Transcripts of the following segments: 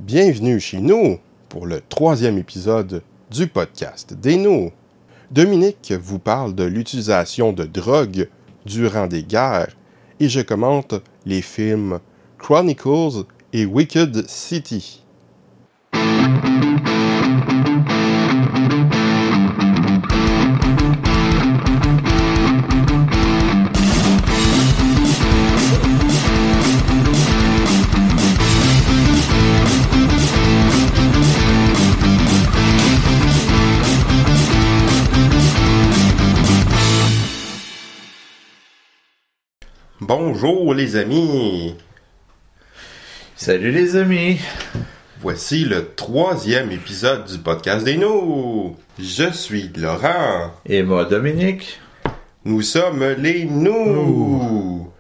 Bienvenue chez nous pour le 3e épisode du podcast des nous. Dominique vous parle de l'utilisation de drogue durant des guerres et je commente les films Chronicles et Wicked City. Bonjour les amis! Salut les amis! Voici le 3e épisode du podcast des nous. Je suis Laurent. Et moi Dominique. Nous sommes les nous.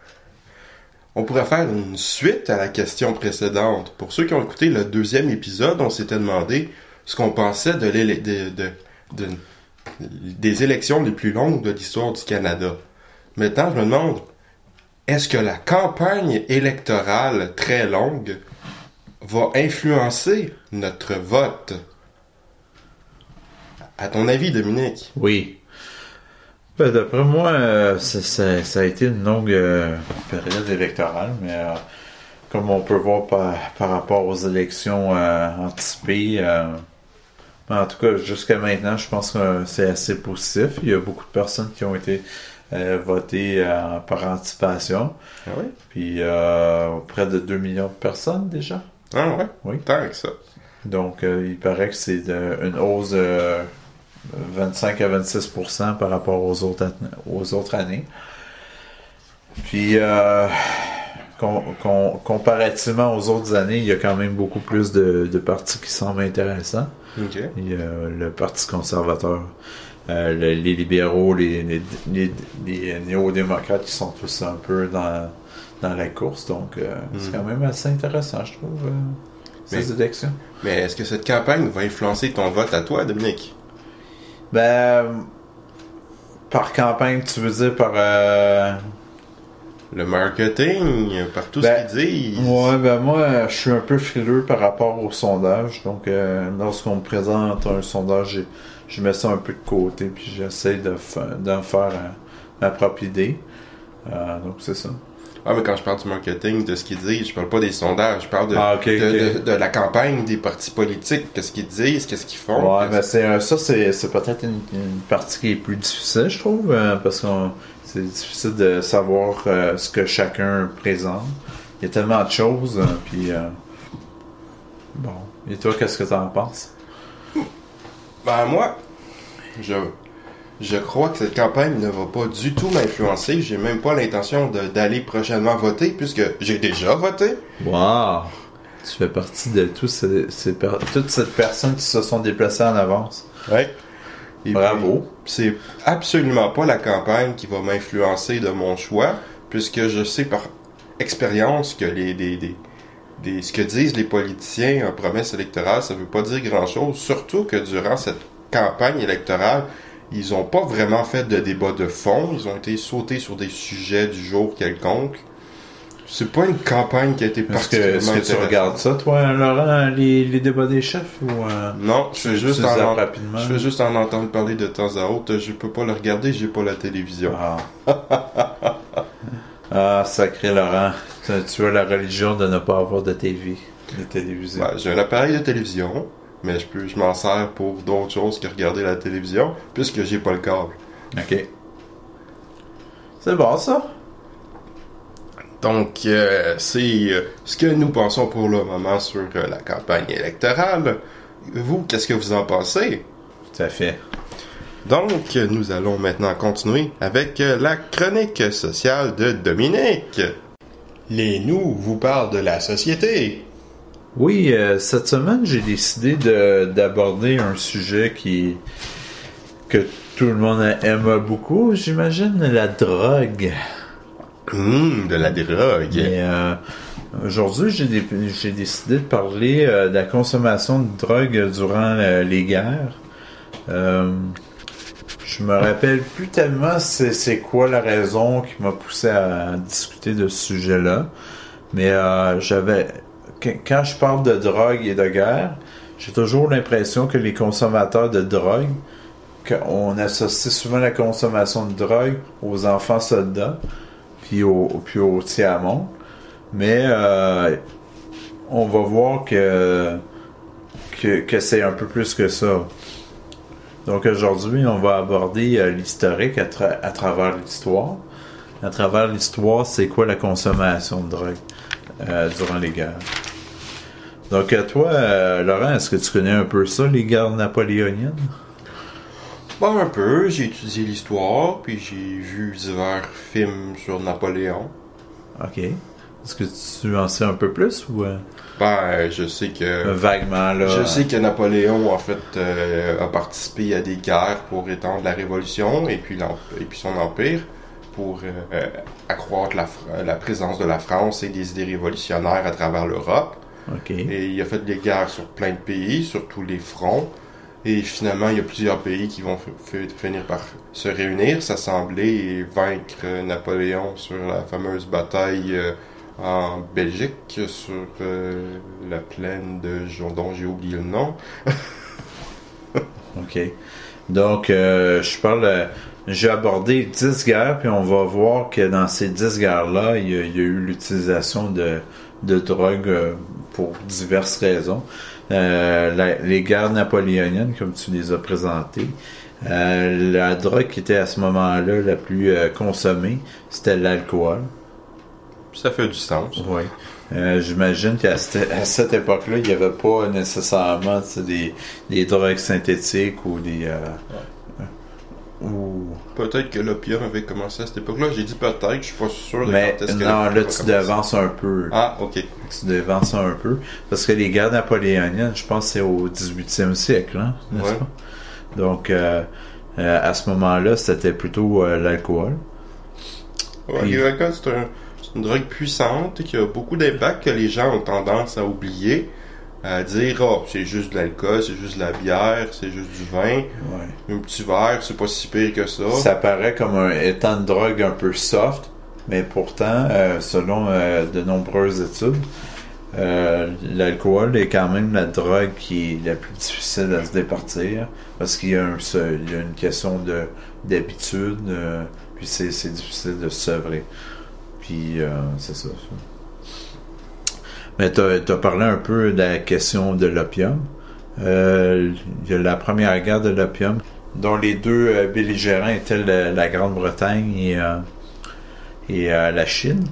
On pourrait faire une suite à la question précédente. Pour ceux qui ont écouté le 2e épisode, on s'était demandé ce qu'on pensait des élections les plus longues de l'histoire du Canada. Maintenant, je me demande, est-ce que la campagne électorale très longue va influencer notre vote? À ton avis, Dominique? Oui. D'après moi, ça a été une longue période électorale, mais comme on peut voir par rapport aux élections anticipées, en tout cas, jusqu'à maintenant, je pense que c'est assez positif. Il y a beaucoup de personnes qui ont été votées par anticipation. Ah oui? Puis près de 2 millions de personnes déjà. Ah ouais? Oui. Tant que ça. Donc, il paraît que c'est une hausse de 25 à 26% par rapport aux autres années. Puis, comparativement aux autres années, il y a quand même beaucoup plus de partis qui semblent intéressants. Okay. Il y a le Parti conservateur, les libéraux, les néo-démocrates qui sont tous un peu dans la course. Donc, c'est quand même assez intéressant, je trouve, ces élections. Mais est-ce que cette campagne va influencer ton vote à toi, Dominique? Par campagne, tu veux dire par... Le marketing, par tout ce qu'ils disent? Ouais, moi, je suis un peu frileux par rapport au sondage. Donc, lorsqu'on me présente un sondage, je mets ça un peu de côté, puis j'essaie d'en faire ma propre idée. Donc, c'est ça. Ah, mais quand je parle du marketing, de ce qu'ils disent, je parle pas des sondages, je parle de la campagne des partis politiques, qu'est-ce qu'ils disent, qu'est-ce qu'ils font. Ouais, mais c'est peut-être une partie qui est plus difficile, je trouve, parce que c'est difficile de savoir ce que chacun présente. Il y a tellement de choses, puis bon. Et toi, qu'est-ce que t'en penses? Ben moi, je crois que cette campagne ne va pas du tout m'influencer. J'ai même pas l'intention d'aller prochainement voter, puisque j'ai déjà voté. Wow! Tu fais partie de toutes ces personnes qui se sont déplacées en avance. Ouais. Et bravo! Puis, c'est absolument pas la campagne qui va m'influencer de mon choix, puisque je sais par expérience que ce que disent les politiciens en promesse électorale, ça veut pas dire grand-chose, surtout que durant cette campagne électorale, ils ont pas vraiment fait de débat de fond. Ils ont été sautés sur des sujets du jour quelconque. C'est pas une campagne qui a été particulièrement intéressante. Est-ce que tu regardes ça, toi, Laurent, les débats des chefs? Non, je fais juste en entendre parler de temps à autre. Je peux pas le regarder, j'ai pas la télévision. Ah, sacré Laurent. Tu as la religion de ne pas avoir de télévision. Ouais, j'ai un appareil de télévision. Mais je m'en sers pour d'autres choses que regarder la télévision, puisque j'ai pas le câble. OK. C'est bon, ça? Donc, c'est ce que nous pensons pour le moment sur la campagne électorale. Vous, qu'est-ce que vous en pensez? Tout à fait. Donc, nous allons maintenant continuer avec la chronique sociale de Dominique. Les nous vous parlent de la société. Oui, cette semaine, j'ai décidé d'aborder un sujet que tout le monde aime beaucoup, j'imagine, la drogue. De la drogue. Et, aujourd'hui, j'ai décidé de parler de la consommation de drogue durant les guerres. Je me rappelle plus tellement c'est quoi la raison qui m'a poussé à discuter de ce sujet-là, mais j'avais quand je parle de drogue et de guerre, j'ai toujours l'impression que les consommateurs de drogue, qu'on associe souvent la consommation de drogue aux enfants soldats, puis au tiers-monde. Mais on va voir que c'est un peu plus que ça. Donc aujourd'hui, on va aborder l'historique à travers l'histoire. À travers l'histoire, c'est quoi la consommation de drogue durant les guerres. Donc toi, Laurent, est-ce que tu connais un peu ça, les guerres napoléoniennes? Bon, un peu. J'ai étudié l'histoire, puis j'ai vu divers films sur Napoléon. OK. Est-ce que tu en sais un peu plus ou... Ben, je sais que... vaguement, là... Je sais que Napoléon, en fait, a participé à des guerres pour étendre la Révolution et puis son empire, pour accroître la présence de la France et des idées révolutionnaires à travers l'Europe. Okay. Et il a fait des guerres sur plein de pays, sur tous les fronts. Et finalement, il y a plusieurs pays qui vont finir par se réunir, s'assembler et vaincre Napoléon sur la fameuse bataille en Belgique, sur la plaine dont j'ai oublié le nom. OK. Donc, j'ai abordé 10 guerres, puis on va voir que dans ces 10 guerres-là, il y a eu l'utilisation de drogue pour diverses raisons. Les guerres napoléoniennes, comme tu les as présentées, la drogue qui était à ce moment-là la plus consommée, c'était l'alcool. Ça fait du sens. Oui. J'imagine qu'à cette époque-là, il n'y avait pas nécessairement des drogues synthétiques ou des... Peut-être que l'opium avait commencé à cette époque-là. J'ai dit peut-être, je suis pas sûr. Mais non, là, tu devances un peu. Ah, OK. Tu devances un peu. Parce que les guerres napoléoniennes, je pense que c'est au 18e siècle, hein, n'est-ce pas? Donc, à ce moment-là, c'était plutôt l'alcool. Ouais, puis, l'alcool, c'est une drogue puissante qui a beaucoup d'impact que les gens ont tendance à oublier. À dire, c'est juste de l'alcool, c'est juste de la bière, c'est juste du vin. Ouais. Un petit verre, c'est pas si pire que ça. Ça paraît comme étant une drogue un peu soft, mais pourtant, selon de nombreuses études, l'alcool est quand même la drogue qui est la plus difficile à se départir, parce qu'il y a une question d'habitude, puis c'est difficile de se sevrer. Puis, c'est ça. Mais tu as parlé un peu de la question de l'opium. Il y a la première guerre de l'opium, dont les deux belligérants étaient la Grande-Bretagne et la Chine.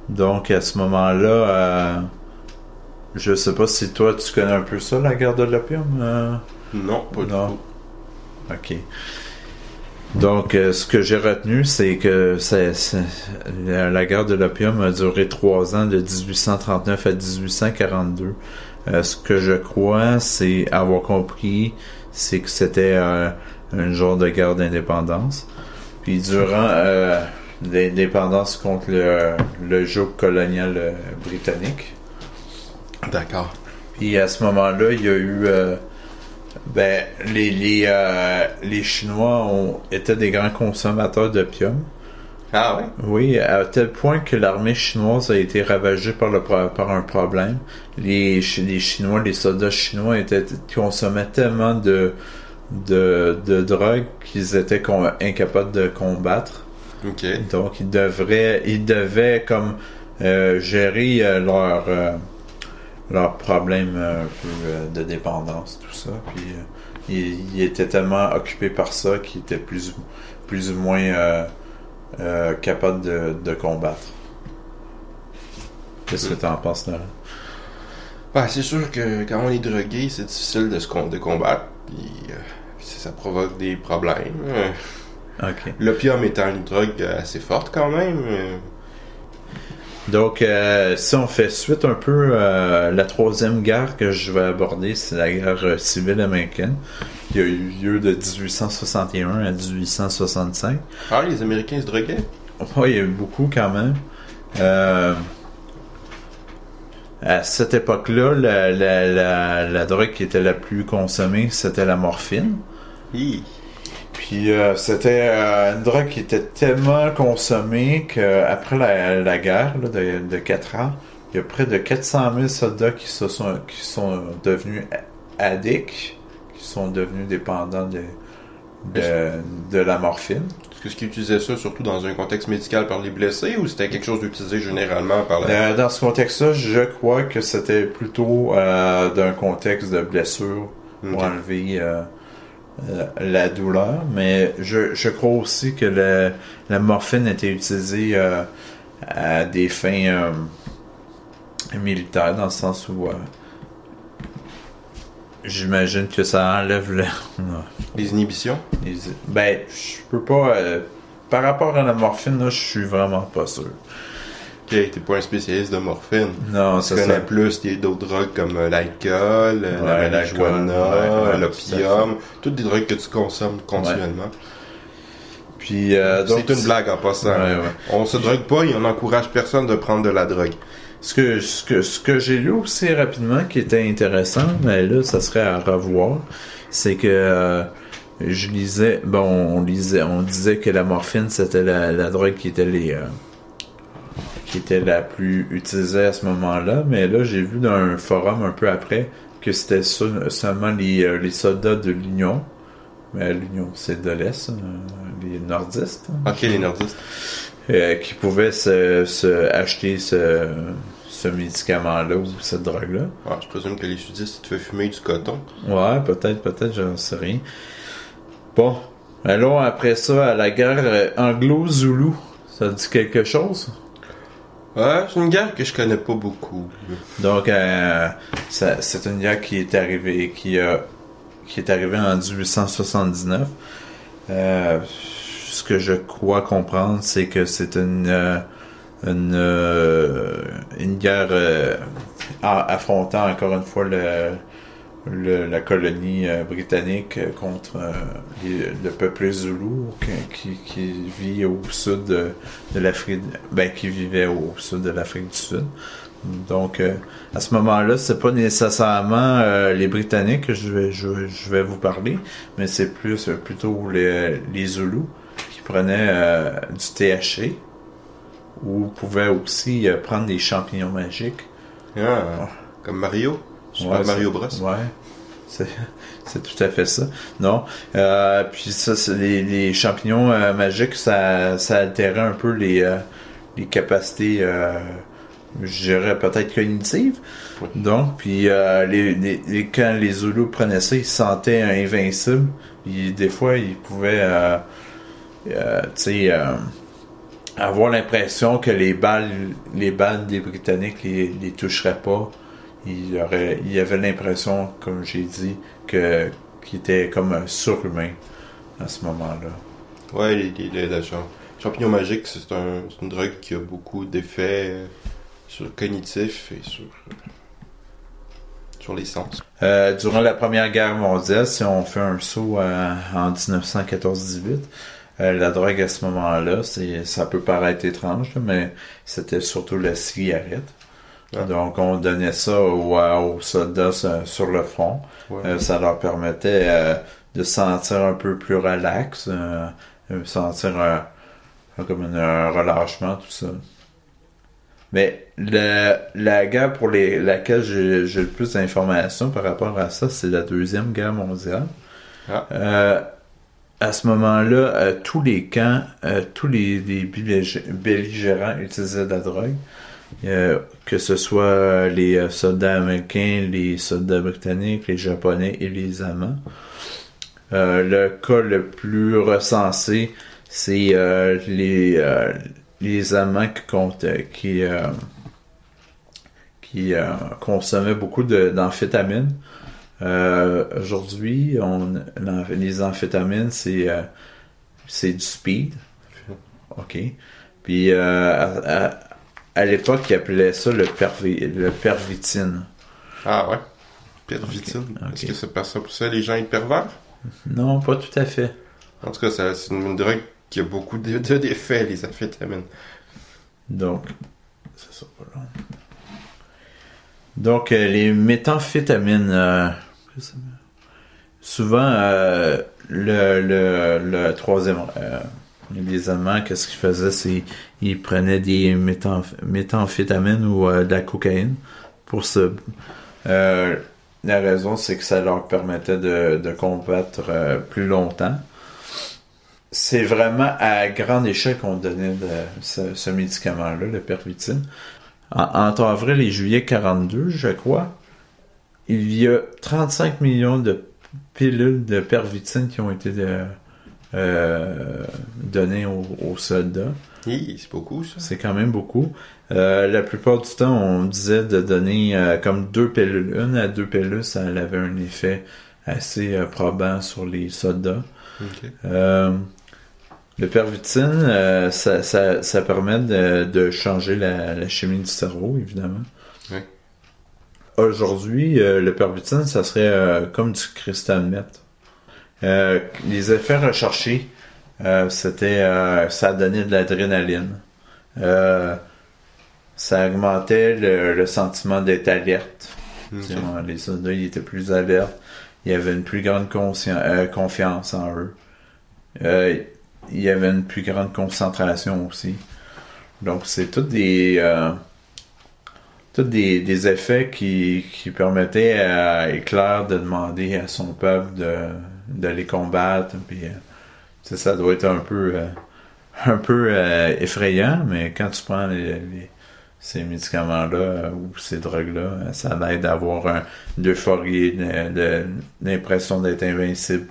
Donc, à ce moment-là, je sais pas si toi, tu connais un peu ça, la guerre de l'opium? Non, pas du tout. OK. Donc, ce que j'ai retenu, c'est que la guerre de l'opium a duré 3 ans, de 1839 à 1842. Ce que je crois, c'est avoir compris, c'est que c'était un genre de guerre d'indépendance. Puis durant l'indépendance contre le joug colonial britannique. D'accord. Puis à ce moment-là, il y a eu... les Chinois étaient des grands consommateurs d'opium. Ah ouais? Oui, à tel point que l'armée chinoise a été ravagée par un problème. Les Chinois, les soldats chinois consommaient tellement de drogue qu'ils étaient incapables de combattre. OK. Donc ils devaient comme gérer leur problème un peu de dépendance, tout ça. Puis ils étaient tellement occupés par ça qu'ils étaient plus ou moins capables de combattre. Qu'est-ce que tu en penses, Laurent? Ben, c'est sûr que quand on est drogué, c'est difficile de combattre. Puis ça provoque des problèmes. OK. L'opium étant une drogue assez forte quand même. Donc, si on fait suite un peu, la troisième guerre que je vais aborder, c'est la guerre civile américaine. Il y a eu lieu de 1861 à 1865. Ah, les Américains se droguaient? Oui, il y a eu beaucoup quand même. À cette époque-là, la drogue qui était la plus consommée, c'était la morphine. Hi. Puis c'était une drogue qui était tellement consommée qu'après la guerre là, de 4 ans, il y a près de 400 000 soldats qui sont devenus addicts, qui sont devenus dépendants de la morphine. Est-ce qu'ils utilisaient ça surtout dans un contexte médical par les blessés ou c'était quelque chose d'utilisé généralement par Dans ce contexte-là, je crois que c'était plutôt d'un contexte de blessure pour enlever la douleur, mais je crois aussi que la morphine était utilisée à des fins militaires, dans le sens où j'imagine que ça enlève les inhibitions. Ben, je peux pas. Par rapport à la morphine, là, je suis vraiment pas sûr. Ok, t'es pas un spécialiste de morphine. Non, c'est ça. Tu connais plus d'autres drogues comme l'alcool, la marijuana, l'opium, toutes des drogues que tu consommes continuellement. Ouais. Puis, donc, c'est une blague en passant. Ouais. On se drogue pas et on n'encourage personne de prendre de la drogue. Ce que j'ai lu aussi rapidement qui était intéressant, mais là, ça serait à revoir, c'est que je lisais, on disait que la morphine c'était la drogue qui était la plus utilisée à ce moment-là, mais là j'ai vu dans un forum un peu après que c'était seulement les soldats de l'Union, mais l'Union c'est de l'Est, les nordistes. Ok, les nordistes. Qui pouvaient acheter ce médicament-là ou cette drogue-là. Ah, je présume que les sudistes te font fumer du coton. Ouais, peut-être, j'en sais rien. Bon, allons après ça à la guerre anglo-zoulou. Ça dit quelque chose? Ouais, c'est une guerre que je connais pas beaucoup. Donc, c'est une guerre qui est arrivée en 1879. Ce que je crois comprendre, c'est que c'est une guerre affrontant encore une fois la colonie britannique contre le peuple zoulou qui vit au sud de l'Afrique, qui vivait au sud de l'Afrique du Sud. Donc à ce moment-là, c'est pas nécessairement les Britanniques que je vais vous parler, mais c'est plutôt les Zoulous qui prenaient du THC ou pouvaient aussi prendre des champignons magiques. Comme Mario? Super Mario Bros. Ouais, c'est tout à fait ça. Non, puis ça, c'est les champignons magiques, ça altérait un peu les capacités, je dirais peut-être cognitives. Oui. Donc, puis quand les Zoulous prenaient ça, ils se sentaient invincibles. Puis des fois, ils pouvaient, avoir l'impression que les balles des Britanniques les toucheraient pas. Il y avait l'impression, comme j'ai dit, qu'il était comme un surhumain à ce moment-là. Ouais, les champignons magiques, c'est une drogue qui a beaucoup d'effets cognitifs et sur les sens. Durant la Première Guerre mondiale, si on fait un saut en 1914-18, la drogue à ce moment-là, ça peut paraître étrange, mais c'était surtout la cigarette. Donc, on donnait ça aux soldats sur le front. Ouais. Ça leur permettait de se sentir un peu plus relax, sentir comme un relâchement, tout ça. Mais la guerre pour laquelle j'ai le plus d'informations par rapport à ça, c'est la Deuxième Guerre mondiale. À ce moment-là, tous les camps, tous les belligérants utilisaient de la drogue. Que ce soit les soldats américains, les soldats britanniques, les japonais et les allemands. Le cas le plus recensé, c'est les Allemands qui consommaient beaucoup d'amphétamines. Aujourd'hui, les amphétamines, c'est du speed. OK. Puis à l'époque, ils appelaient ça le pervitine. Ah ouais? Pervitine? Okay. Est-ce que ça passe pour ça les gens être pervers? Non, pas tout à fait. En tout cas, c'est une drogue qui a beaucoup d'effets, les amphétamines. Donc, c'est ça, pas long. Donc, les méthamphétamines, souvent, le troisième Les Allemands, qu'est-ce qu'ils faisaient, c'est ils prenaient des méthamphétamines ou de la cocaïne pour se... la raison, c'est que ça leur permettait de combattre plus longtemps. C'est vraiment à grande échelle qu'on donnait ce médicament-là, le Pervitin. Entre avril et juillet 42, je crois, il y a 35 millions de pilules de Pervitin qui ont été données aux soldats. C'est beaucoup, ça. C'est quand même beaucoup. La plupart du temps, on disait de donner comme 2 pilules. 1 à 2 pilules, ça avait un effet assez probant sur les soldats. Okay. Le Pervitin, ça permet de changer la chimie du cerveau, évidemment. Oui. Aujourd'hui, le Pervitin, ça serait comme du crystal meth. Les effets recherchés, ça donnait de l'adrénaline. Ça augmentait le sentiment d'être alerte. Okay. Les soldats, ils étaient plus alertes. Il y avait une plus grande confiance en eux. Il y avait une plus grande concentration aussi. Donc, c'est tous des effets qui permettaient à Hitler de demander à son peuple de les combattre. Puis, ça doit être un peu effrayant, mais quand tu prends ces médicaments-là ou ces drogues-là, ça aide à avoir une euphorie, l'impression d'être invincible.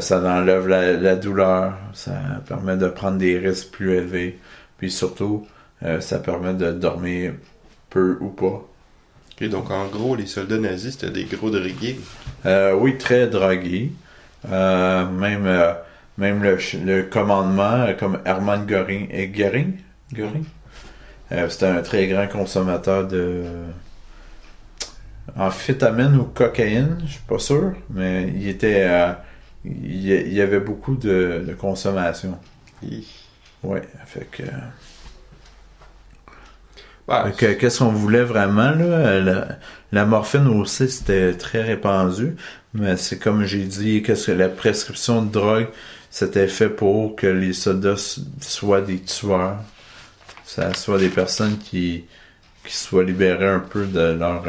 Ça enlève la douleur, ça permet de prendre des risques plus élevés, puis surtout, ça permet de dormir peu ou pas. Ok, donc en gros, les soldats nazis, c'était des gros drogués. Oui, très drogués. Même le commandement, comme Hermann Göring. Göring? C'était un très grand consommateur de amphétamine ou cocaïne, je suis pas sûr, mais il y avait beaucoup de consommation. Ouais, fait que... qu'est-ce qu'on voulait vraiment, là? La morphine aussi, c'était très répandu, mais c'est comme j'ai dit, qu'est-ce que la prescription de drogue, c'était fait pour que les soldats soient des tueurs. Ça soit des personnes qui soient libérées un peu de leur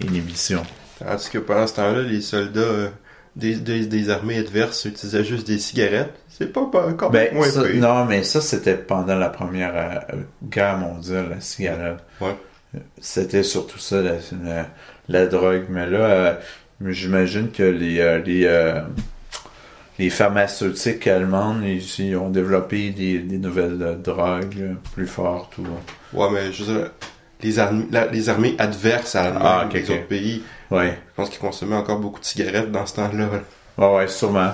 inhibition. Tandis que pendant ce temps-là, les soldats des armées adverses utilisaient juste des cigarettes. C'est pas encore moins pire. Non, mais ça, c'était pendant la Première Guerre mondiale, la cigarette. Ouais. C'était surtout ça, la drogue. Mais là, j'imagine que les pharmaceutiques allemandes, ils ont développé des nouvelles drogues plus fortes. Ouais, mais je veux dire, les armées adverses à Allemagne, les autres pays, ouais. Je pense qu'ils consommaient encore beaucoup de cigarettes dans ce temps-là. Ouais, sûrement.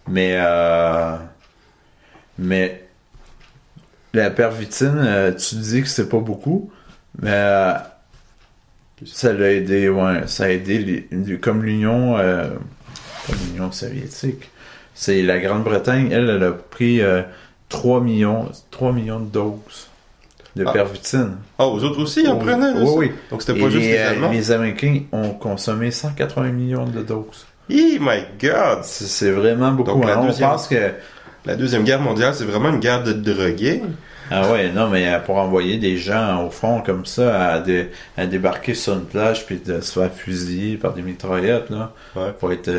Mais la Pervitin, tu dis que c'est pas beaucoup, mais ça l'a aidé, ouais. Ça a aidé comme l'Union soviétique. C'est la Grande-Bretagne, elle a pris 3 millions de doses de Pervitin. Ah, aux autres aussi, ils en prenaient? Oui. Donc c'était pas juste les Allemands? Les Américains ont consommé 180 millions de doses. Oh my God! C'est vraiment beaucoup. Donc, on pense que la Deuxième Guerre mondiale, c'est vraiment une guerre de drogués. Ah ouais, non, mais pour envoyer des gens au fond comme ça à débarquer sur une plage puis de se faire fusiller par des mitraillettes, là, faut être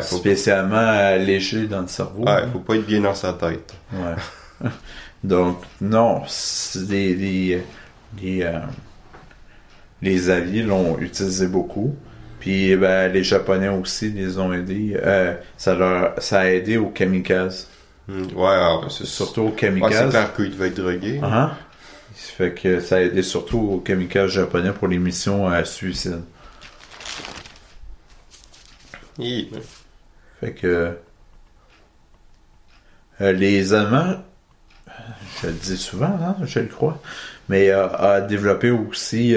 spécialement léger dans le cerveau. Ouais, faut pas être bien dans sa tête. Ouais. Donc, non, c'est les Alliés l'ont utilisé beaucoup. Puis, les Japonais aussi les ont aidés. Ça a aidé aux kamikazes. C'est surtout aux kamikazes. C'est clair qu'ils devaient être drogués. Ça fait que ça a aidé surtout aux kamikazes japonais pour les missions à suicide. Fait que les Allemands, je le dis souvent, hein, je le crois, mais a développé aussi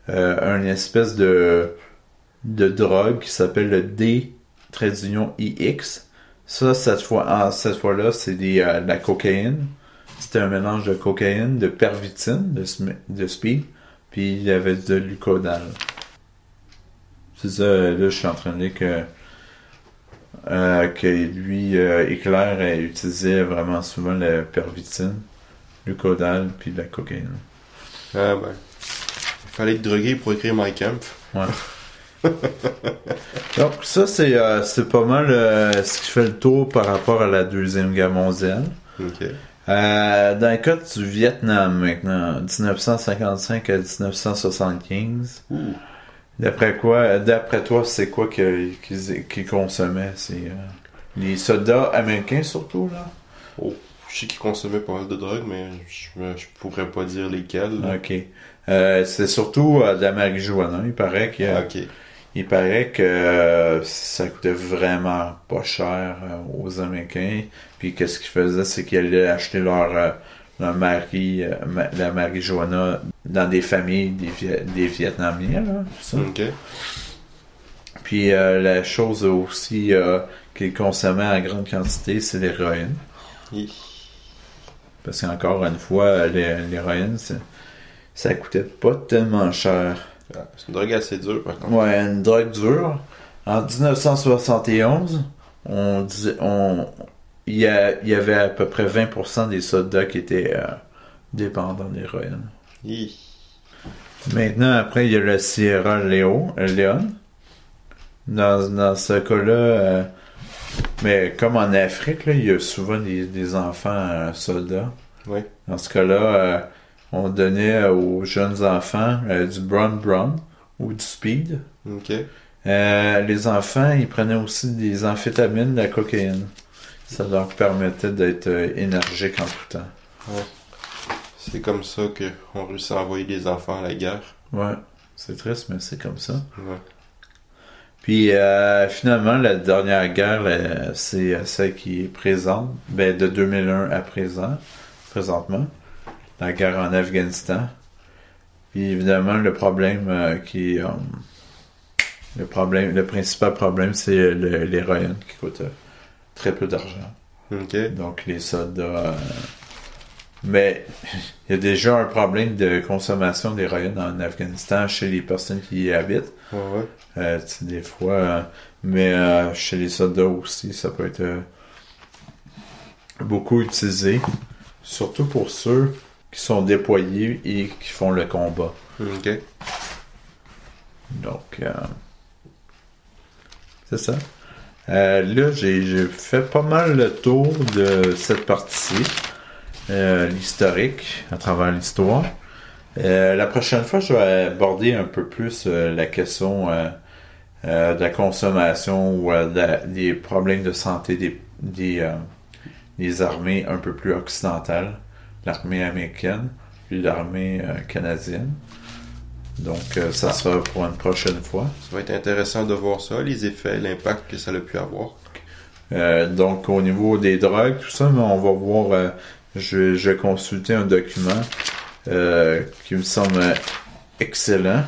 une espèce de drogue qui s'appelle le D-IX. Cette fois-là, c'est de la cocaïne. C'était un mélange de cocaïne, de pervitine, de speed, puis il y avait de l'ucodal. C'est ça, là, je suis en train de dire que que lui, Hitler utilisait vraiment souvent la pervitine, le caudal, puis la cocaïne. Ah ben. Il fallait être drogué pour écrire My Kampf. Ouais. Donc ça, c'est pas mal ce qui fait le tour par rapport à la Deuxième Guerre mondiale. Ok. Dans le cas du Vietnam maintenant, 1955 à 1975. D'après toi, c'est quoi qu'ils consommaient? C'est les soldats américains surtout, là? Oh, je sais qu'ils consommaient pas mal de drogue, mais je pourrais pas dire lesquels. Ok. C'est surtout de la marijuana. Il paraît que ça coûtait vraiment pas cher aux Américains. Puis qu'est-ce qu'ils faisaient, c'est qu'ils allaient acheter la marijuana dans des familles des Vietnamiens, là, ça. Ok. Puis la chose aussi qu'ils consommaient en grande quantité, c'est l'héroïne. Parce qu'encore une fois, l'héroïne, ça coûtait pas tellement cher. Ah, c'est une drogue assez dure, par contre. Ouais, une drogue dure. En 1971, il y avait à peu près 20% des soldats qui étaient dépendants d'héroïne. Maintenant, après, il y a le Sierra Leone. Dans ce cas-là, mais comme en Afrique, là, il y a souvent des enfants soldats. Oui. Dans ce cas-là, on donnait aux jeunes enfants du Brown ou du Speed. Ok. Les enfants, ils prenaient aussi des amphétamines, de la cocaïne. Ça leur permettait d'être énergiques en tout temps. Ouais. C'est comme ça qu'on réussit à envoyer des enfants à la guerre. Ouais. C'est triste, mais c'est comme ça. Ouais. Puis finalement, la dernière guerre, c'est celle qui est présente, de 2001 à présentement. La guerre en Afghanistan. Puis évidemment, le principal problème, c'est l'héroïne qui coûte très peu d'argent. Ok. Donc les soldats... mais il y a déjà un problème de consommation d'héroïne en Afghanistan chez les personnes qui y habitent. Ouais. Des fois... mais chez les soldats aussi, ça peut être beaucoup utilisé. Surtout pour ceux qui sont déployés et qui font le combat. Ok. Donc, c'est ça. Là, j'ai fait pas mal le tour de cette partie-ci, l'historique, à travers l'histoire. La prochaine fois, je vais aborder un peu plus la question de la consommation ou des problèmes de santé des armées un peu plus occidentales. L'armée américaine, puis l'armée canadienne. Donc, ça sera pour une prochaine fois. Ça va être intéressant de voir ça, les effets, l'impact que ça a pu avoir. Donc, au niveau des drogues, tout ça, on va voir... je vais consulter un document qui me semble excellent.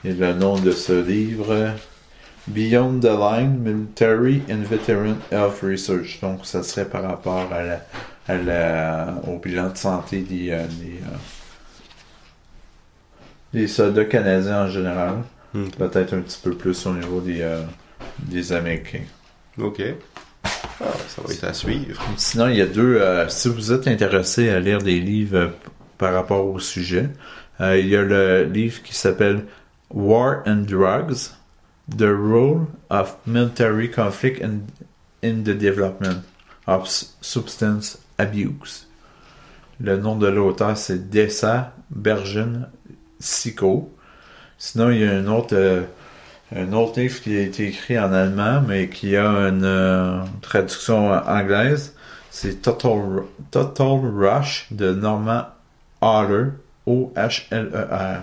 Et le nom de ce livre... Beyond the Line, Military and Veteran Health Research. Donc, ça serait par rapport au bilan de santé des soldats canadiens en général. Peut-être un petit peu plus au niveau des Américains. Ok. Ça va être à suivre. Sinon, il y a si vous êtes intéressé à lire des livres par rapport au sujet, il y a le livre qui s'appelle War and Drugs, The Role of Military Conflict in the Development of Substance Abuse. Le nom de l'auteur, c'est Dessa Bergen Siko. Sinon, il y a un autre livre qui a été écrit en allemand, mais qui a une traduction anglaise. C'est Total Rush de Norman Ohler, O-H-L-E-R.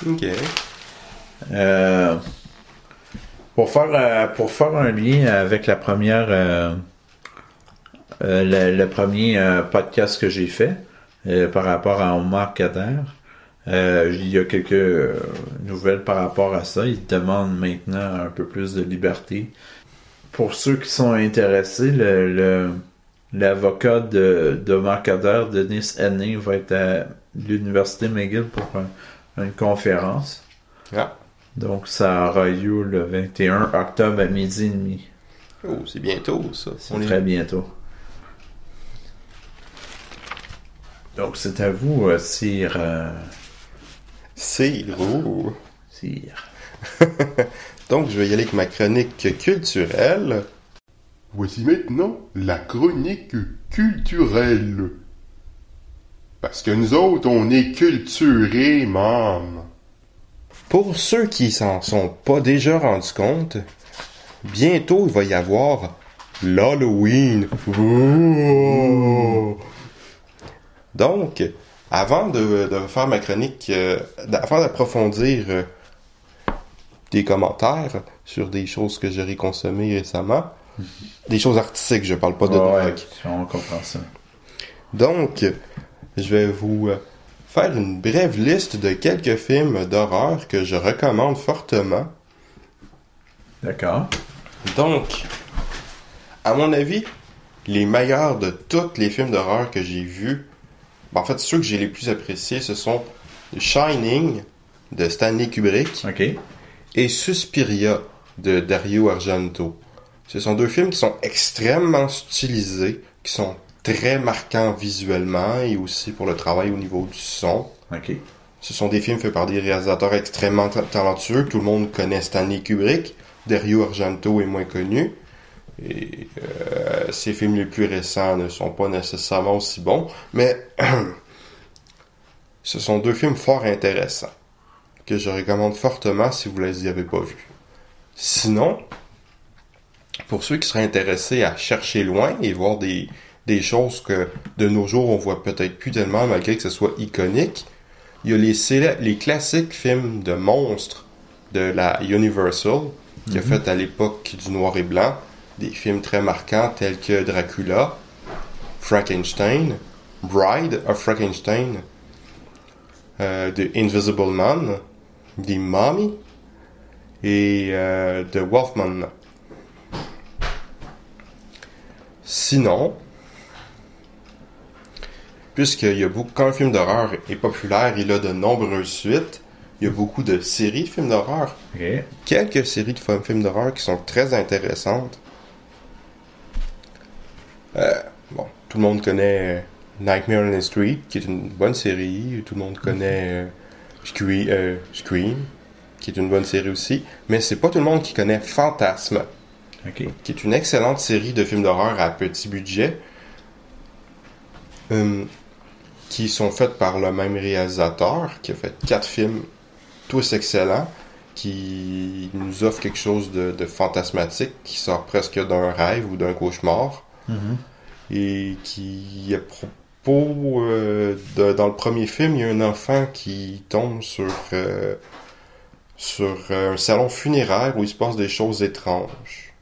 Ok. Pour faire un lien avec la première le premier podcast que j'ai fait par rapport à Omar Kader, il y a quelques nouvelles par rapport à ça. Il demande maintenant un peu plus de liberté. Pour ceux qui sont intéressés, l'avocat d'Omar Kader, Denis Henning, va être à l'Université McGill pour une conférence. Ah. Donc, ça aura lieu le 21 octobre à 12h30. Oh, c'est bientôt, ça. C'est très bientôt. Donc, c'est à vous, Sire. Sire. Donc, je vais y aller avec ma chronique culturelle. Voici maintenant la chronique culturelle. Parce que nous autres, on est culturés, mam. Pour ceux qui s'en sont pas déjà rendus compte, bientôt il va y avoir l'Halloween. Oh! Donc, avant de faire ma chronique, avant d'approfondir des commentaires sur des choses que j'aurais consommées récemment, des choses artistiques, je parle pas de drogue. Ouais, on comprend ça. Donc, je vais vous faire une brève liste de quelques films d'horreur que je recommande fortement. D'accord. Donc, à mon avis, les meilleurs de tous les films d'horreur que j'ai vus, en fait, ceux que j'ai les plus appréciés, ce sont Shining de Stanley Kubrick et Suspiria de Dario Argento. Ce sont deux films qui sont extrêmement stylisés, qui sont très marquants visuellement et aussi pour le travail au niveau du son. Ce sont des films faits par des réalisateurs extrêmement talentueux. Tout le monde connaît Stanley Kubrick. Dario Argento est moins connu. Et ses films les plus récents ne sont pas nécessairement aussi bons. Mais ce sont deux films fort intéressants que je recommande fortement si vous ne les avez pas vus. Sinon, pour ceux qui seraient intéressés à chercher loin et voir des choses que de nos jours on voit peut-être plus tellement malgré que ce soit iconique, il y a les classiques films de monstres de la Universal qui a fait à l'époque du noir et blanc des films très marquants tels que Dracula, Frankenstein, Bride of Frankenstein, The Invisible Man, The Mummy et The Wolfman. Sinon, quand un film d'horreur est populaire, il a de nombreuses suites. Il y a beaucoup de séries de films d'horreur. Quelques séries de films d'horreur qui sont très intéressantes. Tout le monde connaît Nightmare on Elm Street, qui est une bonne série. Tout le monde connaît Scream, qui est une bonne série aussi. Mais c'est pas tout le monde qui connaît Fantasme, qui est une excellente série de films d'horreur à petit budget. Qui sont faits par le même réalisateur, qui a fait 4 films, tous excellents, qui nous offrent quelque chose de fantasmatique, qui sort presque d'un rêve ou d'un cauchemar, et qui, à propos, dans le premier film, il y a un enfant qui tombe sur un salon funéraire où il se passe des choses étranges.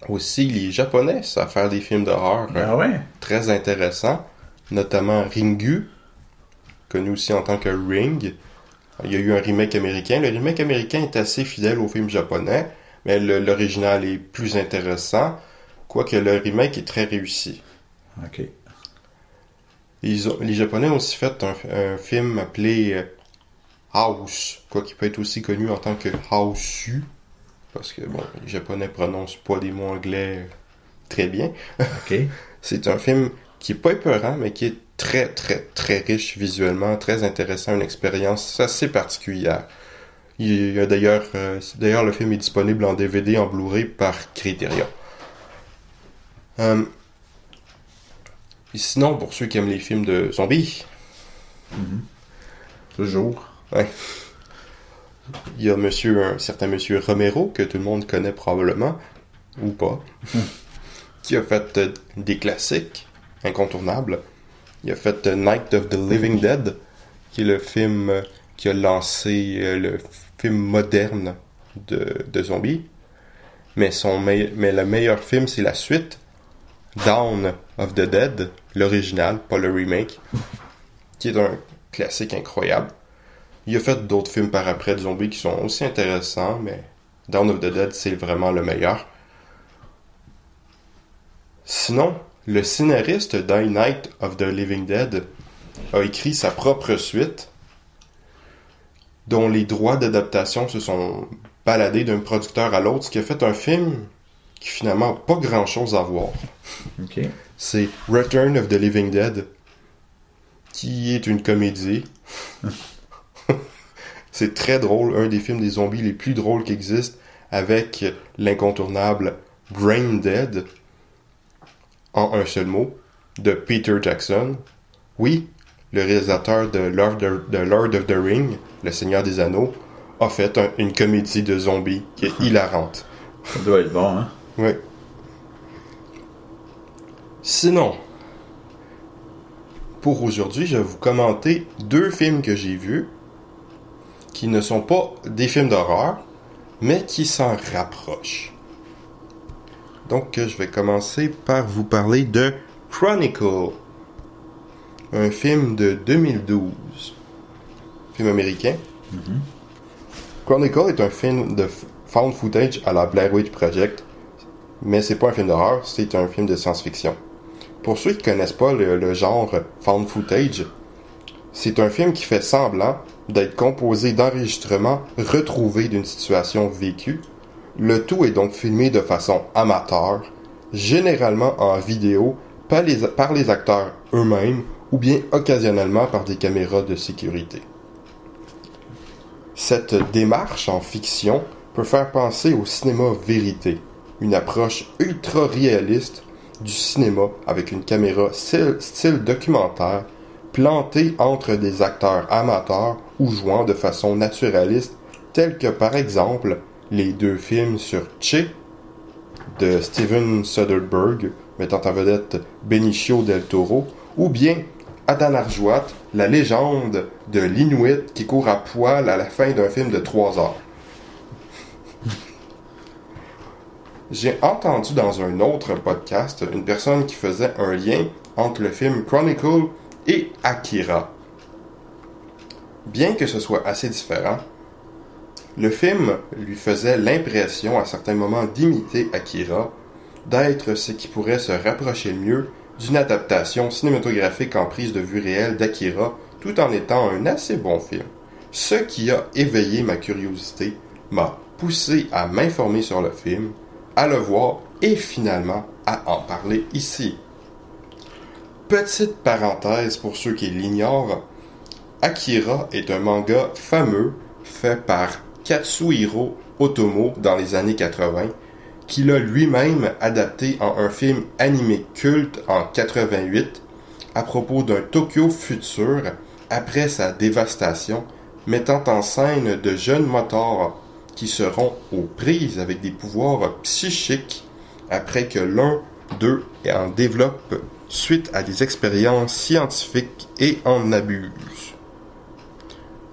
Aussi, les Japonais savent faire des films d'horreur très intéressants, notamment Ringu, connu aussi en tant que Ring. Il y a eu un remake américain. Le remake américain est assez fidèle au film japonais, mais l'original est plus intéressant, quoique le remake est très réussi. Les Japonais ont aussi fait un film appelé House, qui peut être aussi connu en tant que Houseu. Parce que, les Japonais prononcent pas des mots anglais très bien. C'est un film qui est pas épeurant, mais qui est très, très, très riche visuellement, très intéressant, une expérience assez particulière. Il y a d'ailleurs le film est disponible en DVD, en Blu-ray par Criterion. Et sinon, pour ceux qui aiment les films de zombies, toujours. Il y a un certain monsieur Romero, que tout le monde connaît probablement, ou pas, qui a fait des classiques incontournables. Il a fait Night of the Living Dead, qui est le film qui a lancé le film moderne de zombies. Mais le meilleur film, c'est la suite, Dawn of the Dead, l'original, pas le remake, qui est un classique incroyable. Il a fait d'autres films par après de zombies qui sont aussi intéressants, mais Dawn of the Dead, c'est vraiment le meilleur. Sinon, le scénariste d'I Night of the Living Dead, a écrit sa propre suite, dont les droits d'adaptation se sont baladés d'un producteur à l'autre, ce qui a fait un film qui finalement n'a pas grand-chose à voir. Ok. C'est Return of the Living Dead, qui est une comédie. C'est très drôle, un des films des zombies les plus drôles qui existent, avec l'incontournable Brain Dead, en un seul mot, de Peter Jackson. Oui, le réalisateur de Lord of the Ring, Le Seigneur des Anneaux, a fait une comédie de zombies qui est hilarante. Ça doit être bon, hein? Oui. Sinon, pour aujourd'hui, je vais vous commenter 2 films que j'ai vus, qui ne sont pas des films d'horreur, mais qui s'en rapprochent. Donc, je vais commencer par vous parler de Chronicle, un film de 2012, film américain. Chronicle est un film de found footage à la Blair Witch Project, mais c'est pas un film d'horreur, c'est un film de science-fiction. Pour ceux qui connaissent pas le genre found footage, c'est un film qui fait semblant d'être composé d'enregistrements retrouvés d'une situation vécue. Le tout est donc filmé de façon amateur, généralement en vidéo, par les acteurs eux-mêmes ou bien occasionnellement par des caméras de sécurité. Cette démarche en fiction peut faire penser au cinéma vérité, une approche ultra réaliste du cinéma avec une caméra style documentaire plantée entre des acteurs amateurs ou jouant de façon naturaliste, tels que par exemple les 2 films sur Che de Steven Soderbergh, mettant en vedette Benicio del Toro, ou bien Adnan Arjwat, la légende de l'Inuit qui court à poil à la fin d'un film de 3 heures. J'ai entendu dans un autre podcast une personne qui faisait un lien entre le film Chronicle et Akira. Bien que ce soit assez différent, le film lui faisait l'impression à certains moments d'imiter Akira, d'être ce qui pourrait se rapprocher le mieux d'une adaptation cinématographique en prise de vue réelle d'Akira, tout en étant un assez bon film. Ce qui a éveillé ma curiosité, m'a poussé à m'informer sur le film, à le voir et finalement à en parler ici. Petite parenthèse pour ceux qui l'ignorent, Akira est un manga fameux fait par Katsuhiro Otomo dans les années 80, qu'il a lui-même adapté en un film animé culte en 88 à propos d'un Tokyo futur après sa dévastation, mettant en scène de jeunes motards qui seront aux prises avec des pouvoirs psychiques après que l'un d'eux en développe suite à des expériences scientifiques et en abuse.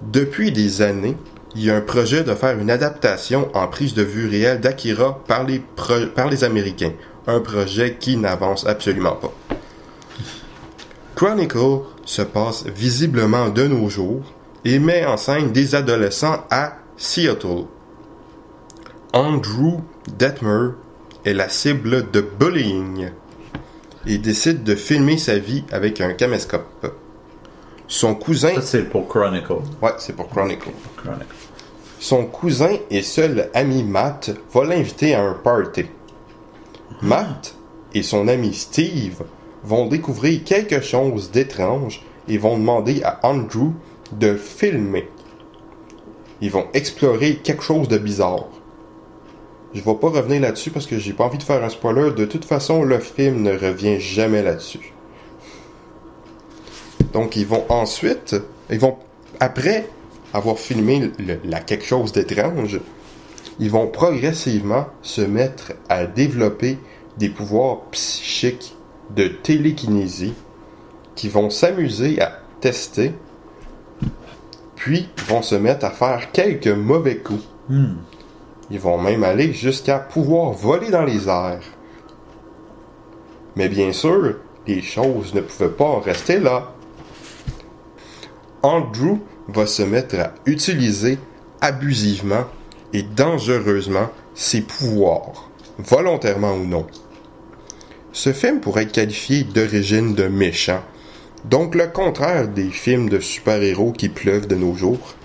Depuis des années, il y a un projet de faire une adaptation en prise de vue réelle d'Akira par les Américains, un projet qui n'avance absolument pas. Chronicle se passe visiblement de nos jours et met en scène des adolescents à Seattle. Andrew Detmer est la cible de bullying et décide de filmer sa vie avec un caméscope. Son cousin... Ça, c'est pour Chronicle. Ouais, c'est pour Chronicle. Son cousin et seul ami Matt va l'inviter à un party. Matt et son ami Steve vont découvrir quelque chose d'étrange et vont demander à Andrew de filmer. Ils vont explorer quelque chose de bizarre. Je vais pas revenir là-dessus parce que j'ai pas envie de faire un spoiler. De toute façon, le film ne revient jamais là-dessus. Donc, après avoir filmé quelque chose d'étrange, ils vont progressivement se mettre à développer des pouvoirs psychiques de télékinésie qui vont s'amuser à tester, puis vont se mettre à faire quelques mauvais coups. Ils vont même aller jusqu'à pouvoir voler dans les airs. Mais bien sûr, les choses ne pouvaient pas en rester là. Andrew va se mettre à utiliser abusivement et dangereusement ses pouvoirs, volontairement ou non. Ce film pourrait être qualifié d'origine de méchant, Donc le contraire des films de super-héros qui pleuvent de nos jours.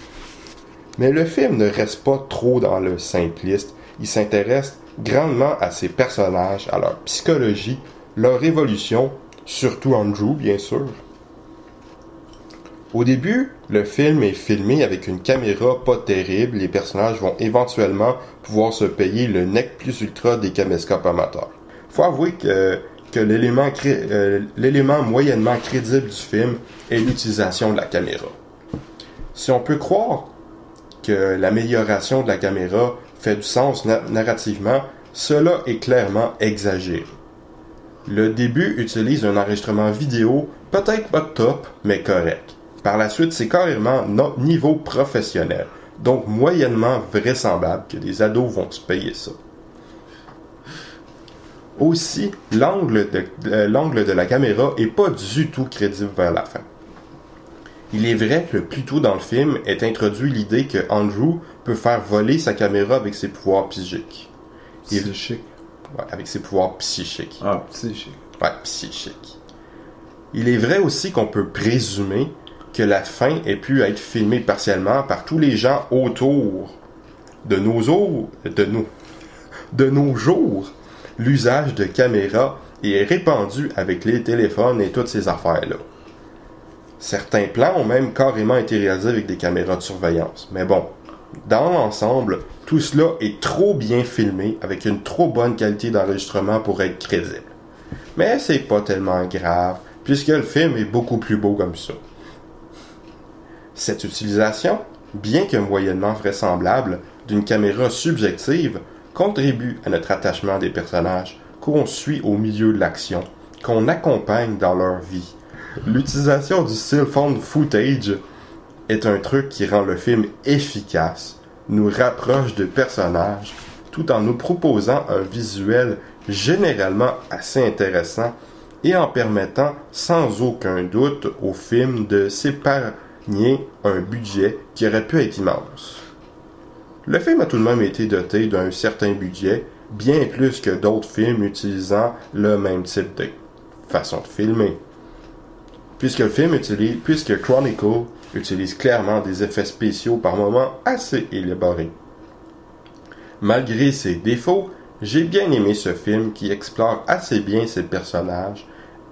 Mais le film ne reste pas trop dans le simpliste. Il s'intéresse grandement à ses personnages, à leur psychologie, leur évolution, surtout Andrew, bien sûr. Au début, le film est filmé avec une caméra pas terrible. Les personnages vont éventuellement pouvoir se payer le nec plus ultra des caméscopes amateurs. Faut avouer que l'élément moyennement crédible du film est l'utilisation de la caméra. Si on peut croire que l'amélioration de la caméra fait du sens narrativement, cela est clairement exagéré. Le début utilise un enregistrement vidéo peut-être pas top, mais correct. Par la suite, c'est carrément niveau professionnel, donc moyennement vraisemblable que des ados vont se payer ça. Aussi, l'angle de la caméra est pas du tout crédible vers la fin. Il est vrai que plus tôt dans le film est introduit l'idée que Andrew peut faire voler sa caméra avec ses pouvoirs psychiques. Psychique. Ouais, avec ses pouvoirs psychiques. Ah, psychique. Ouais, psychique. Il est vrai aussi qu'on peut présumer que la fin ait pu être filmée partiellement par tous les gens autour. De nos jours, l'usage de caméras est répandu avec les téléphones et toutes ces affaires-là. Certains plans ont même carrément été réalisés avec des caméras de surveillance. Mais bon, dans l'ensemble, tout cela est trop bien filmé avec une trop bonne qualité d'enregistrement pour être crédible. Mais c'est pas tellement grave, puisque le film est beaucoup plus beau comme ça. Cette utilisation, bien que moyennement vraisemblable, d'une caméra subjective, contribue à notre attachement des personnages qu'on suit au milieu de l'action, qu'on accompagne dans leur vie. L'utilisation du still found footage est un truc qui rend le film efficace, nous rapproche de personnages, tout en nous proposant un visuel généralement assez intéressant et en permettant sans aucun doute au film de s'épargner un budget qui aurait pu être immense. Le film a tout de même été doté d'un certain budget, bien plus que d'autres films utilisant le même type de façon de filmer. Puisque Chronicle utilise clairement des effets spéciaux par moments assez élaborés. Malgré ses défauts, j'ai bien aimé ce film qui explore assez bien ses personnages,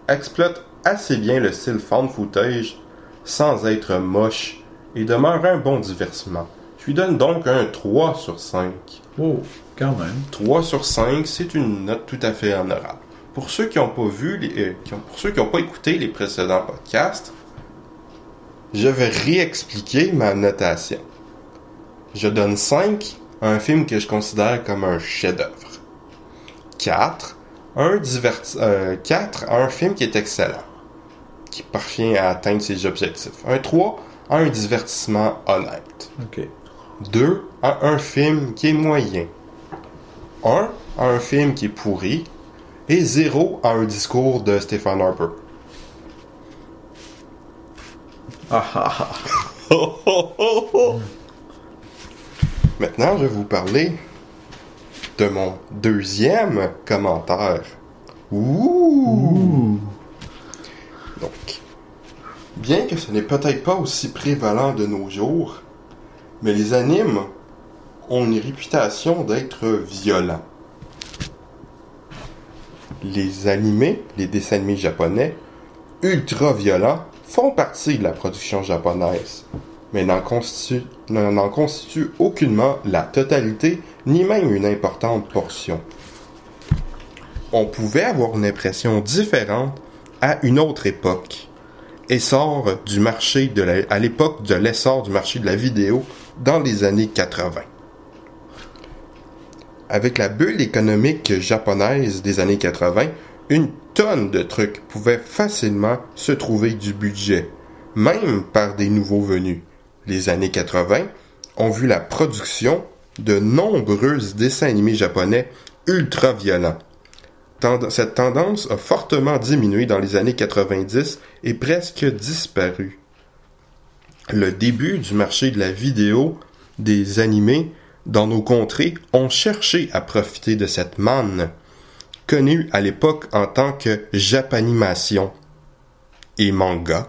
exploite assez bien le style found footage sans être moche et demeure un bon divertissement. Je lui donne donc un 3 sur 5. Oh, quand même. 3 sur 5, c'est une note tout à fait honorable. Pour ceux qui n'ont pas pour ceux qui n'ont pas écouté les précédents podcasts, je vais réexpliquer ma notation. Je donne 5 à un film que je considère comme un chef-d'œuvre. 4 à un film qui est excellent, qui parvient à atteindre ses objectifs. Un 3 à un divertissement honnête. OK. 2 à un film qui est moyen. 1 à un film qui est pourri. Et 0 à un discours de Stephen Harper. Maintenant, je vais vous parler de mon deuxième commentaire. Ouh! Donc, bien que ce n'est peut-être pas aussi prévalent de nos jours, mais les animes ont une réputation d'être violents. Les dessins animés japonais, ultra violents, font partie de la production japonaise, mais n'en constituent aucunement la totalité, ni même une importante portion. On pouvait avoir une impression différente à une autre époque. À l'époque de l'essor du marché de la vidéo dans les années 80. Avec la bulle économique japonaise des années 80, une tonne de trucs pouvaient facilement se trouver du budget, même par des nouveaux venus. Les années 80 ont vu la production de nombreux dessins animés japonais ultra violents. Cette tendance a fortement diminué dans les années 90 et presque disparu. Le début du marché de la vidéo des animés dans nos contrées ont cherché à profiter de cette manne, connue à l'époque en tant que Japanimation, et manga,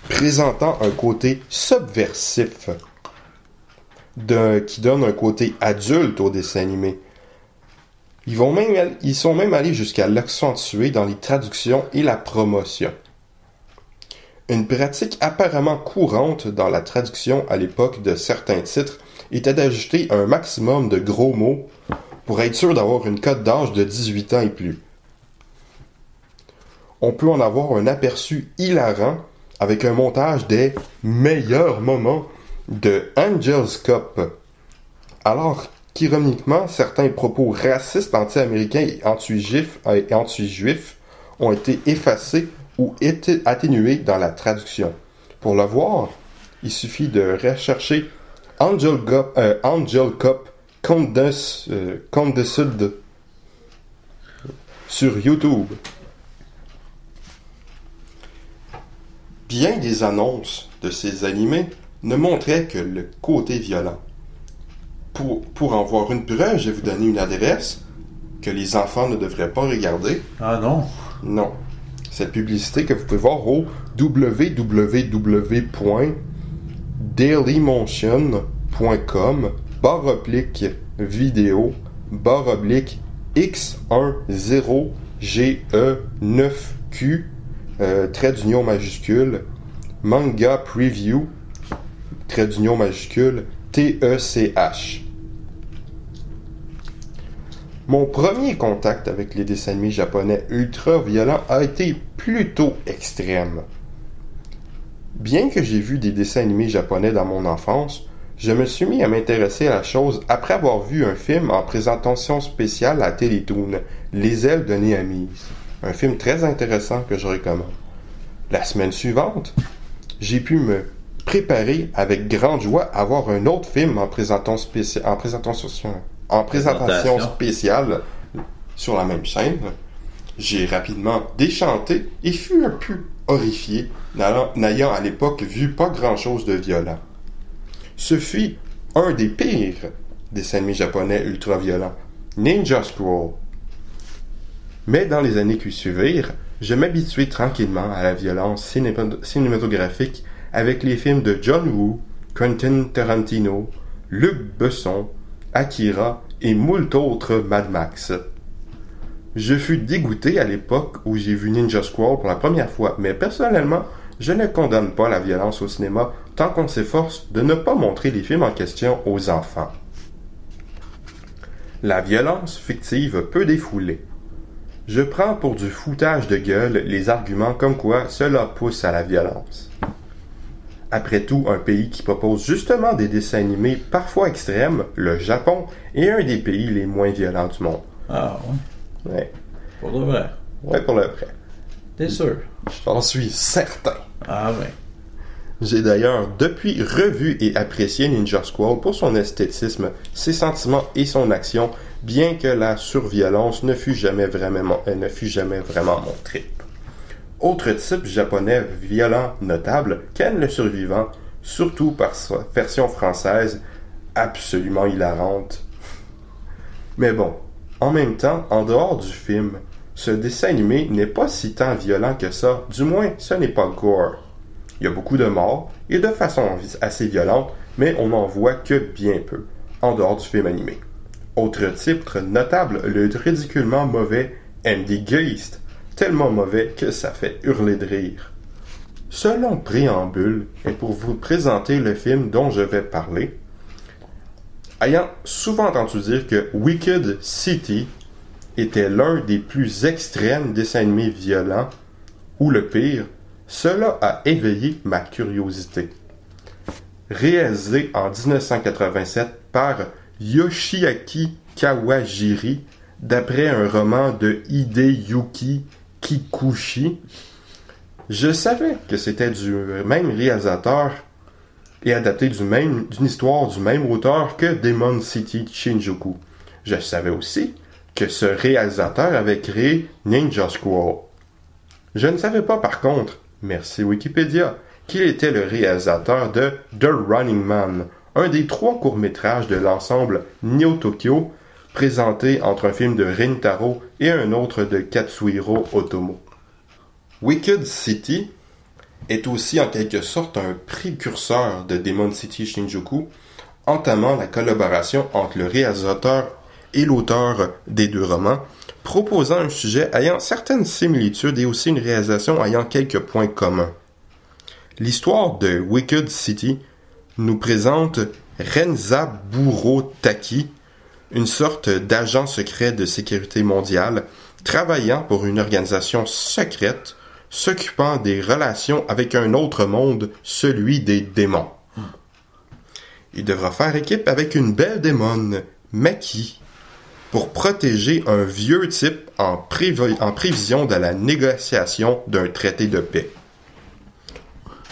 présentant un côté subversif qui donne un côté adulte au dessin animé. Ils sont même allés jusqu'à l'accentuer dans les traductions et la promotion. Une pratique apparemment courante dans la traduction à l'époque de certains titres était d'ajouter un maximum de gros mots pour être sûr d'avoir une cote d'âge de 18 ans et plus. On peut en avoir un aperçu hilarant avec un montage des meilleurs moments de Angel's Cup, alors qu'ironiquement, certains propos racistes anti-américains et anti-juifs ont été effacés ou atténués dans la traduction. Pour le voir, il suffit de rechercher Angel Cup Condescend sur YouTube. Bien des annonces de ces animés ne montraient que le côté violent. Pour en voir une preuve, je vais vous donner une adresse que les enfants ne devraient pas regarder. Ah non? Non. Cette publicité que vous pouvez voir au www.dailymotion.com/vidéo X10GE9Q trait d'union majuscule manga preview trait d'union majuscule TECH. Mon premier contact avec les dessins animés japonais ultra-violents a été plutôt extrême. Bien que j'ai vu des dessins animés japonais dans mon enfance, je me suis mis à m'intéresser à la chose après avoir vu un film en présentation spéciale à Télétoon, Les ailes de Néhémise. Un film très intéressant que je recommande. La semaine suivante, j'ai pu me préparer avec grande joie à voir un autre film en présentation spéciale sur la même chaîne. J'ai rapidement déchanté et fus un peu horrifié, n'ayant à l'époque vu pas grand-chose de violent. Ce fut un des pires dessins animés japonais ultra-violents, Ninja Scroll. Mais dans les années qui suivirent, je m'habituai tranquillement à la violence cinématographique avec les films de John Woo, Quentin Tarantino, Luc Besson, Akira et moult autres Mad Max. Je fus dégoûté à l'époque où j'ai vu Ninja Scroll pour la première fois, mais personnellement, je ne condamne pas la violence au cinéma tant qu'on s'efforce de ne pas montrer les films en question aux enfants. La violence fictive peut défouler. Je prends pour du foutage de gueule les arguments comme quoi cela pousse à la violence. Après tout, un pays qui propose justement des dessins animés parfois extrêmes, le Japon, est un des pays les moins violents du monde. Ah ouais? Ouais. Pour le vrai? Ouais, pour le vrai. T'es sûr? J'en suis certain. Ah ouais. J'ai d'ailleurs depuis revu et apprécié Ninja Scroll pour son esthétisme, ses sentiments et son action, bien que la surviolence ne fût jamais vraiment mon trip. Autre type japonais violent notable, Ken le Survivant, surtout par sa version française, absolument hilarante. Mais bon, en même temps, en dehors du film, ce dessin animé n'est pas si tant violent que ça, du moins ce n'est pas gore. Il y a beaucoup de morts, et de façon assez violente, mais on n'en voit que bien peu, en dehors du film animé. Autre titre notable, le ridiculement mauvais Andy Geist, tellement mauvais que ça fait hurler de rire. Ce long préambule est pour vous présenter le film dont je vais parler. Ayant souvent entendu dire que Wicked City était l'un des plus extrêmes dessins animés violents, ou le pire, cela a éveillé ma curiosité. Réalisé en 1987 par Yoshiaki Kawajiri, d'après un roman de Hideyuki Kikuchi, je savais que c'était du même réalisateur et adapté d'une histoire du même auteur que Demon City Shinjuku. Je savais aussi que ce réalisateur avait créé Ninja Scroll. Je ne savais pas par contre, merci Wikipédia, qu'il était le réalisateur de The Running Man, un des 3 courts-métrages de l'ensemble Neo Tokyo, présenté entre un film de Rintaro et un autre de Katsuhiro Otomo. Wicked City est aussi en quelque sorte un précurseur de Demon City Shinjuku, entamant la collaboration entre le réalisateur et l'auteur des deux romans, proposant un sujet ayant certaines similitudes et aussi une réalisation ayant quelques points communs. L'histoire de Wicked City nous présente Renza Burotaki, une sorte d'agent secret de sécurité mondiale, travaillant pour une organisation secrète, s'occupant des relations avec un autre monde, celui des démons. Il devra faire équipe avec une belle démone, Maki, pour protéger un vieux type en prévision de la négociation d'un traité de paix.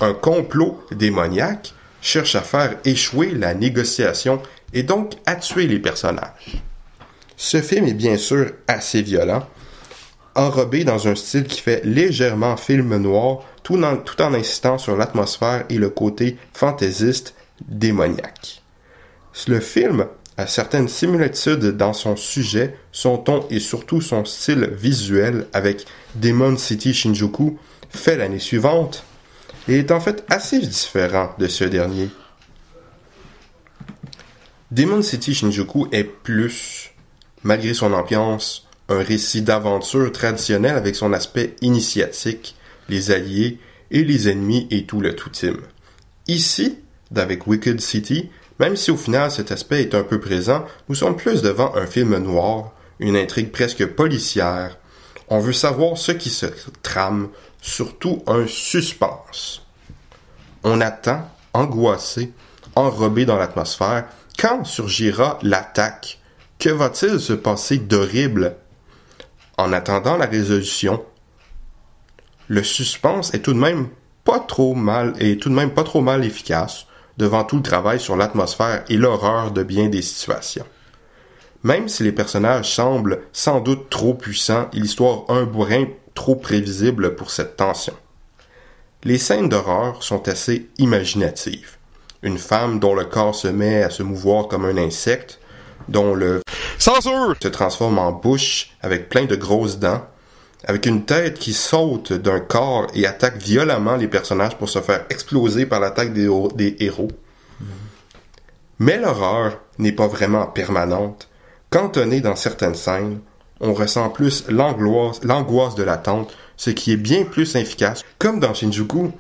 Un complot démoniaque cherche à faire échouer la négociation et donc à tuer les personnages. Ce film est bien sûr assez violent, enrobé dans un style qui fait légèrement film noir, tout en insistant sur l'atmosphère et le côté fantaisiste démoniaque. Le film a certaines similitudes dans son sujet, son ton et surtout son style visuel avec Demon City Shinjuku, fait l'année suivante, et est en fait assez différent de ce dernier. Demon City Shinjuku est plus, malgré son ambiance, un récit d'aventure traditionnel avec son aspect initiatique, les alliés et les ennemis et tout le tout-team. Ici, avec Wicked City, même si au final cet aspect est un peu présent, nous sommes plus devant un film noir, une intrigue presque policière. On veut savoir ce qui se trame, surtout un suspense. On attend, angoissé, enrobé dans l'atmosphère, quand surgira l'attaque. Que va-t-il se passer d'horrible? En attendant la résolution, le suspense est tout de même pas trop mal efficace devant tout le travail sur l'atmosphère et l'horreur de bien des situations. Même si les personnages semblent sans doute trop puissants et l'histoire un brin trop prévisible pour cette tension. Les scènes d'horreur sont assez imaginatives. Une femme dont le corps se met à se mouvoir comme un insecte, dont le censure se transforme en bouche avec plein de grosses dents, avec une tête qui saute d'un corps et attaque violemment les personnages pour se faire exploser par l'attaque des héros. Mais l'horreur n'est pas vraiment permanente. Cantonnée dans certaines scènes, on ressent plus l'angoisse de l'attente, ce qui est bien plus efficace. Comme dans Shinjuku,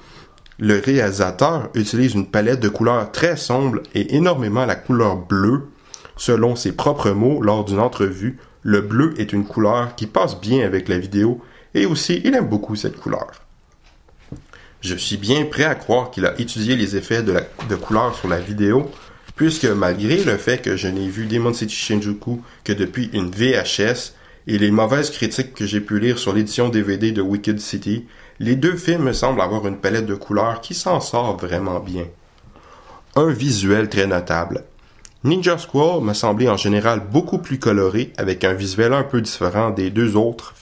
le réalisateur utilise une palette de couleurs très sombre et énormément la couleur bleue. Selon ses propres mots lors d'une entrevue, le bleu est une couleur qui passe bien avec la vidéo et aussi il aime beaucoup cette couleur. Je suis bien prêt à croire qu'il a étudié les effets de couleur sur la vidéo, puisque malgré le fait que je n'ai vu Demon City Shinjuku que depuis une VHS et les mauvaises critiques que j'ai pu lire sur l'édition DVD de Wicked City, les deux films me semblent avoir une palette de couleurs qui s'en sort vraiment bien. Un visuel très notable. Ninja Scroll m'a semblé en général beaucoup plus coloré, avec un visuel un peu différent des deux autres.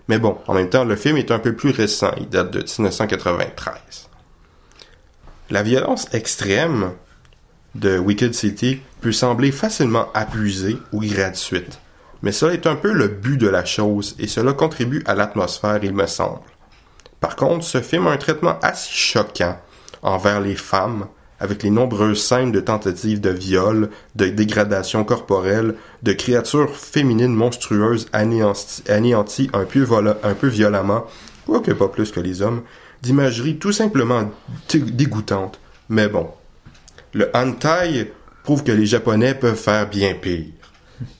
Mais bon, en même temps, le film est un peu plus récent, il date de 1993. La violence extrême de Wicked City peut sembler facilement abusée ou gratuite, mais cela est un peu le but de la chose, et cela contribue à l'atmosphère, il me semble. Par contre, ce film a un traitement assez choquant envers les femmes, avec les nombreuses scènes de tentatives de viol, de dégradation corporelle, de créatures féminines monstrueuses anéanties un peu violemment, quoique pas plus que les hommes, d'imagerie tout simplement dégoûtante. Mais bon, le hentai prouve que les Japonais peuvent faire bien pire.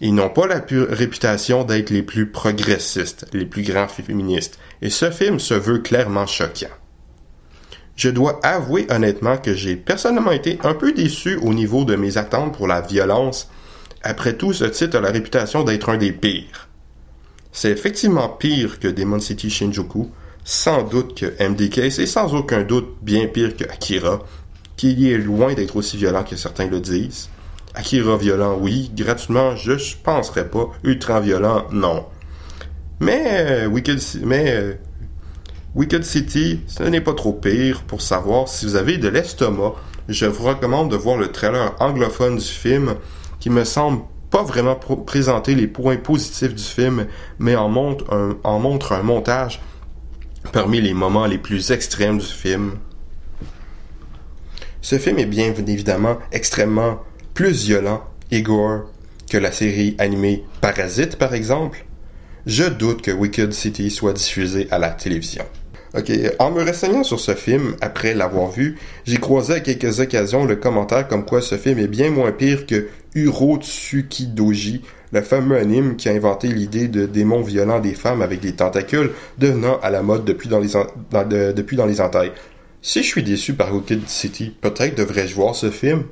Ils n'ont pas la réputation d'être les plus progressistes, les plus grands féministes, et ce film se veut clairement choquant. Je dois avouer honnêtement que j'ai personnellement été un peu déçu au niveau de mes attentes pour la violence. Après tout, ce titre a la réputation d'être un des pires. C'est effectivement pire que Demon City Shinjuku, sans doute que MDK, c'est sans aucun doute bien pire que Akira, qui est loin d'être aussi violent que certains le disent. Akira violent, oui. Gratuitement, je penserais pas. Ultra violent, non. Mais Wicked City, ce n'est pas trop pire. Pour savoir si vous avez de l'estomac, je vous recommande de voir le trailer anglophone du film, qui me semble pas vraiment présenter les points positifs du film, mais en montre un montage parmi les moments les plus extrêmes du film. Ce film est bien évidemment extrêmement plus violent et gore que la série animée Parasite, par exemple. Je doute que Wicked City soit diffusé à la télévision. Ok, en me renseignant sur ce film, après l'avoir vu, j'ai croisé à quelques occasions le commentaire comme quoi ce film est bien moins pire que Uro Tsukidoji, le fameux anime qui a inventé l'idée de démons violents des femmes avec des tentacules, devenant à la mode depuis dans les entailles. Si je suis déçu par Wicked City, peut-être devrais-je voir ce film?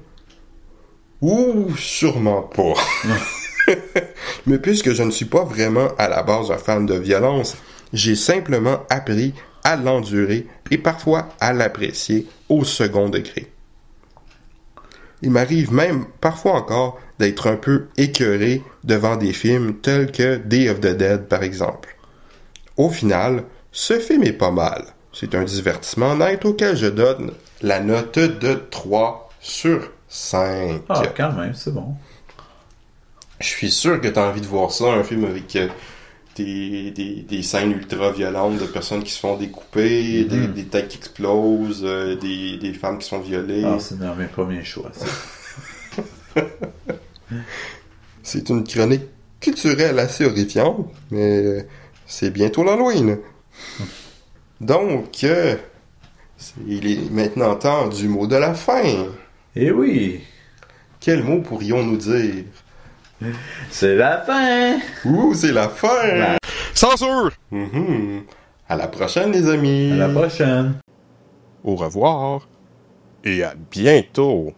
Ou sûrement pas. Mais puisque je ne suis pas vraiment à la base un fan de violence, j'ai simplement appris à l'endurer et parfois à l'apprécier au second degré. Il m'arrive même, parfois encore, d'être un peu écœuré devant des films tels que Day of the Dead, par exemple. Au final, ce film est pas mal. C'est un divertissement honnête auquel je donne la note de 3 sur 5. Ah, quand même, c'est bon. Je suis sûr que tu as envie de voir ça, un film avec des scènes ultra violentes de personnes qui se font découper, des têtes qui explosent, des femmes qui sont violées. Ah, c'est dans mes premiers choix, ça. C'est une chronique culturelle assez horrifiante, mais c'est bientôt l'Halloween. Donc, il est maintenant temps du mot de la fin. Eh oui! Quel mot pourrions-nous dire? C'est la fin! Ouh, c'est la fin! Censure! À la prochaine, les amis! À la prochaine! Au revoir et à bientôt!